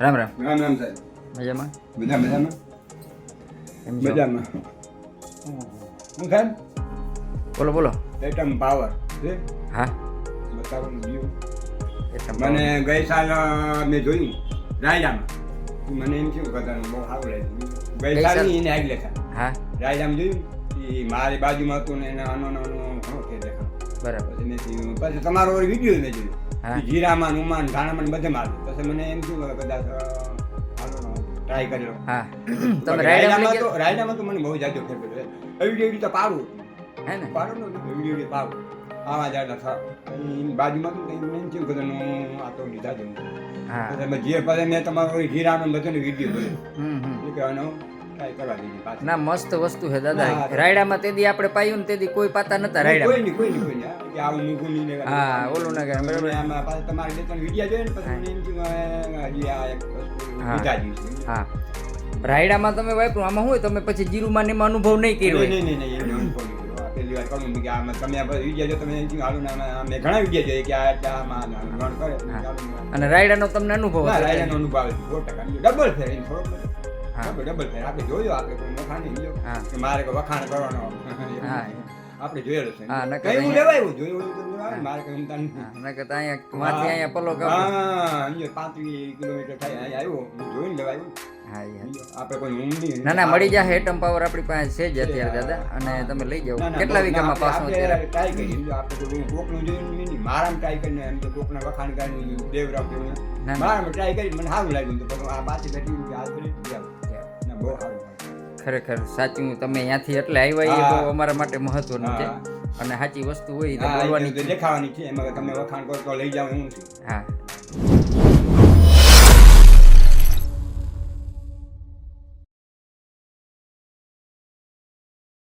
રામ રામ. રામ રામ સાહેબ. મજામાં? બધા મજામાં? કેમ છો? મજામાં. હું સાહેબ બોલો બોલો. એટમ પાવર છે હા બતાવવાનું ગયું. એકદમ મને ગઈ સાલ મેં જોયું રાયડામાં. મને એમ થયું કદાચ બહુ સારું લાગ્યું. ગઈ ગઈ સાલ સાલ? એને આગલે સાલ હા રાયડામાં જોયું એ મારી બાજુમાં હતું ને એને નાનો નાનો ઘણો છે દેખાણ. બરાબર. પછી મેં કીધું પછી તમારો વિડીયો મેં જોયું હા. કે જીરામાં નુમાન ધાણામાં બધે મારતું. પછી મને એમ થયું કે કદાચ ટ્રાય કરી લો. હા તમે રાયડામાં લઈ રાયડામાં તો મને બહુ જાજો ફેર પડ્યો. એવડી તો પાડું હે ને? પાડું ને એવડી પાડું આવા જાડા થા બાજુમાં તો કંઈ મેં થયું કે આ તો લીધા જ હા પછી જે પછી મેં તમારો જીરાનો બધાનો વિડીયો જોયો હમ. એ કે આનો ટ્રાય કરવા દીધી પાછી. ના મસ્ત વસ્તુ છે દાદા. હા. રાયડામાં તેદી આપણે પાયું ને તેદી કોઈ પાતા નતા કોઈ રાયડા. નહીં કોઈ નહીં હા, કે આવું મૂકું નહીં ને હા, ઓલું ના કરે, બરાબર. આમાં પાછા તમારે બે ત્રણ વિડીયો જોયો ને પછી મને એમ થયું હજી આ એક વસ્તુ હા. લીધા જેવી છે. હા રાયડામાં તમે વાપરું આમાં હોય તમે પછી જીરુમાં ને એમાં અનુભવ નહીં કર્યો હોય. નહીં એનો અનુભવ નહીં કર્યો. આ પહેલી વાર કરું કે આમાં તમે આ વિડીયો જો તમે એમ થયું હાલું ને આમાં મેં ઘણા વિડીયો જોઈએ કે આ એટલે આમાં રન કરે હા. ચાલુ ને. અને રાયડાનો તમને અનુભવ ના, હતો. રાયડાનો અનુભવ આવે છે 100%. ડબલ ફેર એમ થોડોક બધો. હા. ડબલ ફેર આપણે જોયો આપણે કોઈ વખાણ નહીં જોયો હા. કે મારે કોઈ વખાણ કરવાનો હા આપણે જોયેલો છે હા, નકર કઈ હું અહીંયા- લેવાય એવું જોયું હોય તો લેવાય. મારે કઈ ઉમતા નથી. હા નકર તો અહીંયા માંથી અહીંયા પલો કાપો. હા અહીંયા 35 કિલોમીટર થાય અહીંયા આવ્યો હું જોઈને લેવાય હા યાર. આપણે કોઈ ઊંઘ નહીં ના ના મળી જાય એટમ પાવર આપણી પાસે છે જ અત્યારે દાદા અને તમે લઈ જાઓ. કેટલા વીઘામાં પાસો અત્યારે? ટ્રાય કરી આપણે કોઈ કોકનું જોયું નહીં મારામાં ટ્રાય કરીને એમ તો કોકના વખાણ કરીને દેવરામ ના, જેવું ના. મારામાં ટ્રાય કરી મને સારું લાગ્યું તો પછી આ બાકી બેઠી આ કરી ના બહુ સારું ખરેખર સાચું તમે અહીંયાથી એટલે આવ્યા એ હા. બહુ અમારા માટે મહત્વનું છે હા. અને સાચી વસ્તુ હોય એ તો હા, બોલવાની એ તો દેખાવાની છે એમાં તમે વખાણ કરો તો લઈ જાવ એવું છે હા